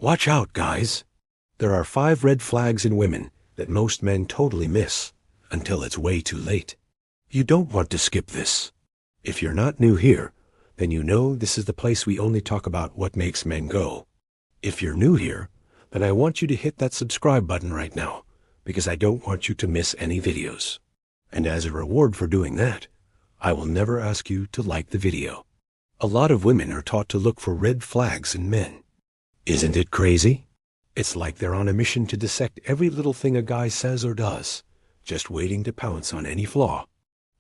Watch out, guys. There are 5 red flags in women that most men totally miss until it's way too late. You don't want to skip this. If you're not new here, then you know this is the place we only talk about what makes men go. If you're new here, then I want you to hit that subscribe button right now, because I don't want you to miss any videos. And as a reward for doing that, I will never ask you to like the video. A lot of women are taught to look for red flags in men. Isn't it crazy? It's like they're on a mission to dissect every little thing a guy says or does, just waiting to pounce on any flaw.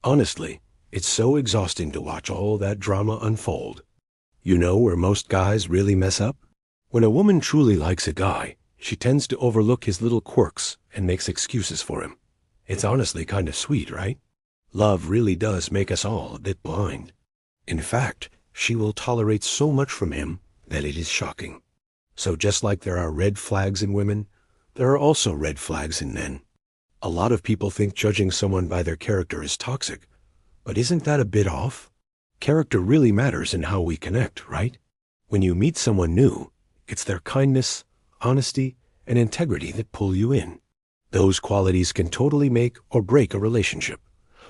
Honestly, it's so exhausting to watch all that drama unfold. You know where most guys really mess up? When a woman truly likes a guy, she tends to overlook his little quirks and makes excuses for him. It's honestly kind of sweet, right? Love really does make us all a bit blind. In fact, she will tolerate so much from him that it is shocking. So just like there are red flags in women, there are also red flags in men. A lot of people think judging someone by their character is toxic, but isn't that a bit off? Character really matters in how we connect, right? When you meet someone new, it's their kindness, honesty, and integrity that pull you in. Those qualities can totally make or break a relationship,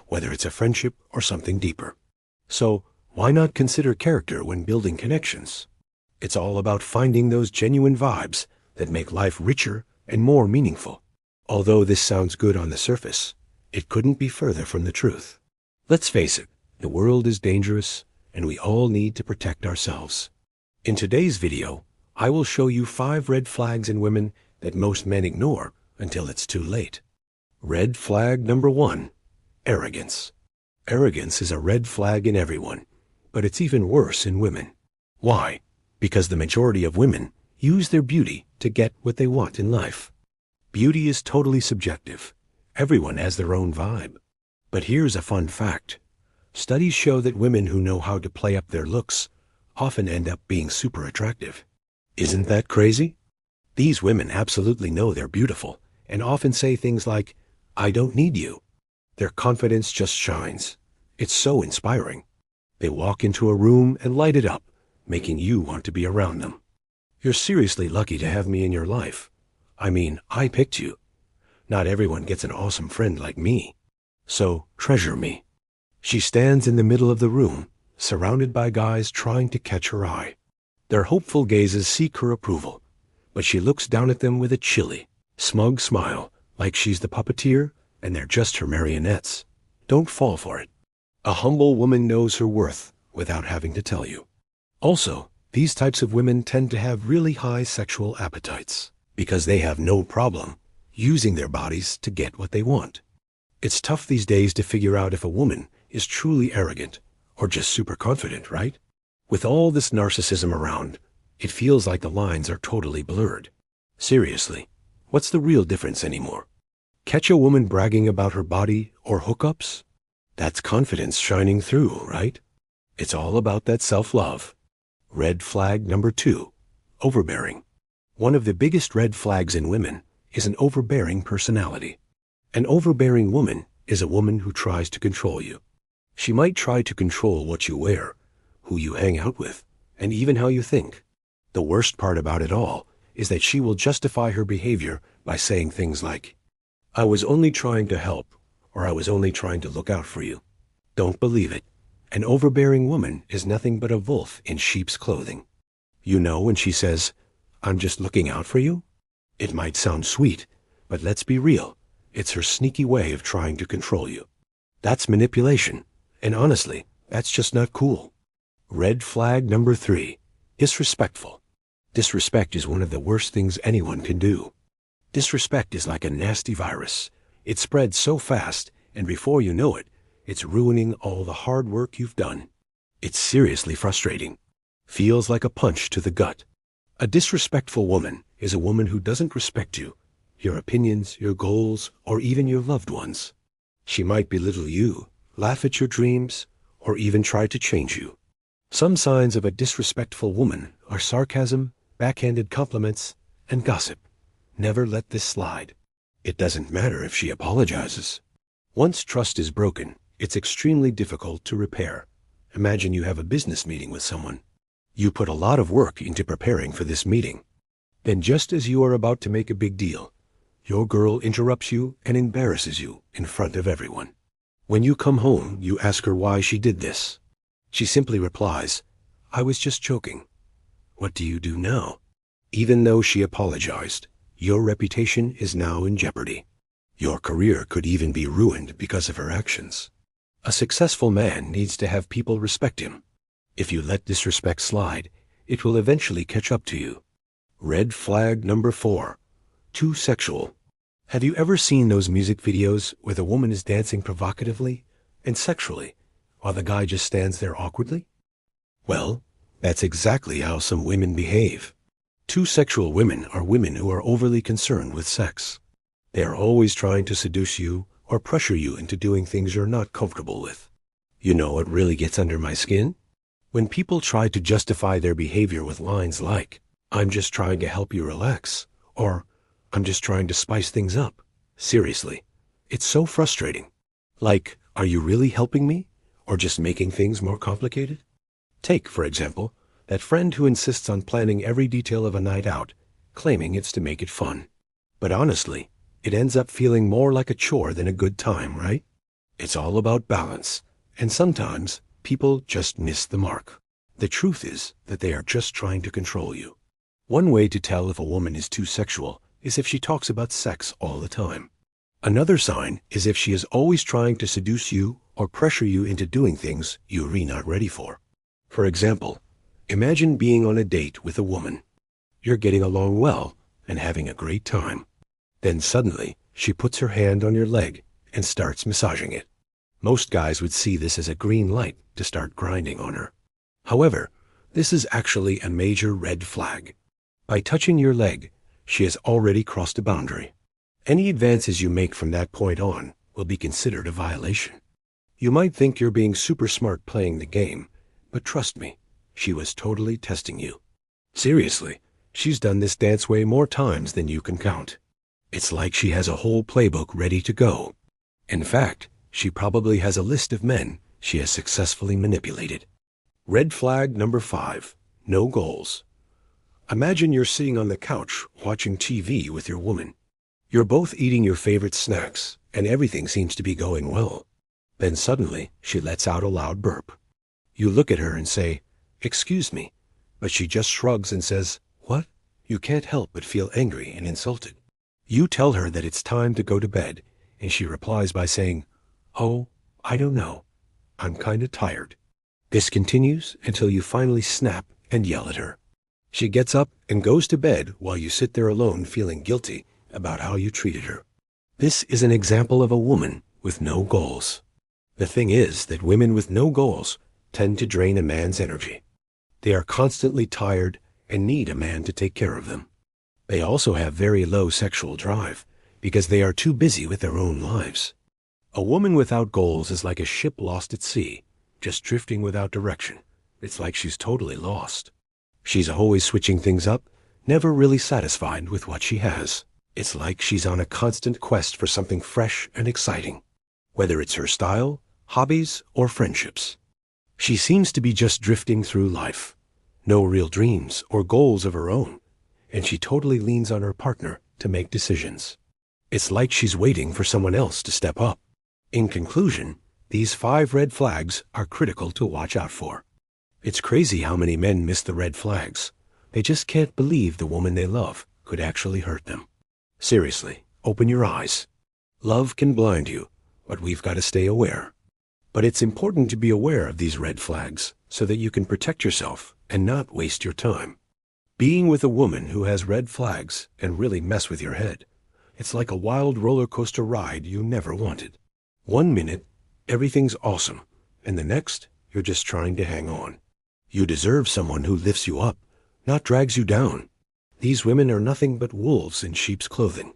whether it's a friendship or something deeper. So why not consider character when building connections? It's all about finding those genuine vibes that make life richer and more meaningful. Although this sounds good on the surface, it couldn't be further from the truth. Let's face it, the world is dangerous, and we all need to protect ourselves. In today's video, I will show you 5 red flags in women that most men ignore until it's too late. Red flag number 1, arrogance. Arrogance is a red flag in everyone, but it's even worse in women. Why? Because the majority of women use their beauty to get what they want in life. Beauty is totally subjective. Everyone has their own vibe. But here's a fun fact. Studies show that women who know how to play up their looks often end up being super attractive. Isn't that crazy? These women absolutely know they're beautiful and often say things like, "I don't need you." Their confidence just shines. It's so inspiring. They walk into a room and light it up, making you want to be around them. You're seriously lucky to have me in your life. I mean, I picked you. Not everyone gets an awesome friend like me. So treasure me. She stands in the middle of the room, surrounded by guys trying to catch her eye. Their hopeful gazes seek her approval, but she looks down at them with a chilly, smug smile, like she's the puppeteer and they're just her marionettes. Don't fall for it. A humble woman knows her worth without having to tell you. Also, these types of women tend to have really high sexual appetites because they have no problem using their bodies to get what they want. It's tough these days to figure out if a woman is truly arrogant or just super confident, right? With all this narcissism around, it feels like the lines are totally blurred. Seriously, what's the real difference anymore? Catch a woman bragging about her body or hookups? That's confidence shining through, right? It's all about that self-love. Red flag number 2, overbearing. One of the biggest red flags in women is an overbearing personality. An overbearing woman is a woman who tries to control you. She might try to control what you wear, who you hang out with, and even how you think. The worst part about it all is that she will justify her behavior by saying things like, "I was only trying to help," or "I was only trying to look out for you." Don't believe it. An overbearing woman is nothing but a wolf in sheep's clothing. You know when she says, "I'm just looking out for you"? It might sound sweet, but let's be real. It's her sneaky way of trying to control you. That's manipulation, and honestly, that's just not cool. Red flag number 3, disrespectful. Disrespect is one of the worst things anyone can do. Disrespect is like a nasty virus. It spreads so fast, and before you know it, it's ruining all the hard work you've done. It's seriously frustrating. Feels like a punch to the gut. A disrespectful woman is a woman who doesn't respect you, your opinions, your goals, or even your loved ones. She might belittle you, laugh at your dreams, or even try to change you. Some signs of a disrespectful woman are sarcasm, backhanded compliments, and gossip. Never let this slide. It doesn't matter if she apologizes. Once trust is broken, it's extremely difficult to repair. Imagine you have a business meeting with someone. You put a lot of work into preparing for this meeting. Then just as you are about to make a big deal, your girl interrupts you and embarrasses you in front of everyone. When you come home, you ask her why she did this. She simply replies, "I was just joking." What do you do now? Even though she apologized, your reputation is now in jeopardy. Your career could even be ruined because of her actions. A successful man needs to have people respect him. If you let disrespect slide, it will eventually catch up to you. Red flag number 4. Too sexual. Have you ever seen those music videos where the woman is dancing provocatively and sexually, while the guy just stands there awkwardly? Well, that's exactly how some women behave. Too sexual women are women who are overly concerned with sex. They are always trying to seduce you or pressure you into doing things you're not comfortable with. You know what really gets under my skin? When people try to justify their behavior with lines like, "I'm just trying to help you relax," or "I'm just trying to spice things up." Seriously, it's so frustrating. Like, are you really helping me, or just making things more complicated? Take, for example, that friend who insists on planning every detail of a night out, claiming it's to make it fun. But honestly, it ends up feeling more like a chore than a good time, right? It's all about balance, and sometimes people just miss the mark. The truth is that they are just trying to control you. One way to tell if a woman is too sexual is if she talks about sex all the time. Another sign is if she is always trying to seduce you or pressure you into doing things you're really not ready for. For example, imagine being on a date with a woman. You're getting along well and having a great time. Then suddenly, she puts her hand on your leg and starts massaging it. Most guys would see this as a green light to start grinding on her. However, this is actually a major red flag. By touching your leg, she has already crossed a boundary. Any advances you make from that point on will be considered a violation. You might think you're being super smart playing the game, but trust me, she was totally testing you. Seriously, she's done this dance way more times than you can count. It's like she has a whole playbook ready to go. In fact, she probably has a list of men she has successfully manipulated. Red flag number 5. No goals. Imagine you're sitting on the couch watching TV with your woman. You're both eating your favorite snacks, and everything seems to be going well. Then suddenly, she lets out a loud burp. You look at her and say, "Excuse me," but she just shrugs and says, "What?" You can't help but feel angry and insulted. You tell her that it's time to go to bed, and she replies by saying, "Oh, I don't know. I'm kind of tired." This continues until you finally snap and yell at her. She gets up and goes to bed while you sit there alone feeling guilty about how you treated her. This is an example of a woman with no goals. The thing is that women with no goals tend to drain a man's energy. They are constantly tired and need a man to take care of them. They also have very low sexual drive because they are too busy with their own lives. A woman without goals is like a ship lost at sea, just drifting without direction. It's like she's totally lost. She's always switching things up, never really satisfied with what she has. It's like she's on a constant quest for something fresh and exciting, whether it's her style, hobbies, or friendships. She seems to be just drifting through life, no real dreams or goals of her own, and she totally leans on her partner to make decisions. It's like she's waiting for someone else to step up. In conclusion, these 5 red flags are critical to watch out for. It's crazy how many men miss the red flags. They just can't believe the woman they love could actually hurt them. Seriously, open your eyes. Love can blind you, but we've got to stay aware. But it's important to be aware of these red flags so that you can protect yourself and not waste your time. Being with a woman who has red flags and really mess with your head, it's like a wild roller coaster ride you never wanted. One minute, everything's awesome, and the next, you're just trying to hang on. You deserve someone who lifts you up, not drags you down. These women are nothing but wolves in sheep's clothing.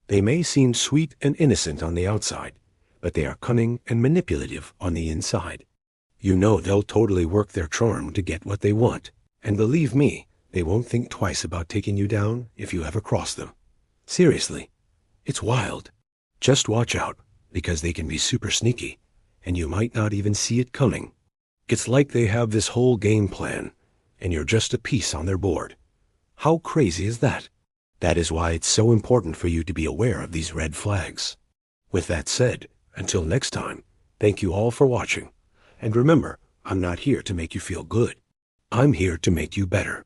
They may seem sweet and innocent on the outside, but they are cunning and manipulative on the inside. You know they'll totally work their charm to get what they want, and believe me, they won't think twice about taking you down if you ever cross them. Seriously, it's wild. Just watch out, because they can be super sneaky, and you might not even see it coming. It's like they have this whole game plan, and you're just a piece on their board. How crazy is that? That is why it's so important for you to be aware of these red flags. With that said, until next time, thank you all for watching. And remember, I'm not here to make you feel good. I'm here to make you better.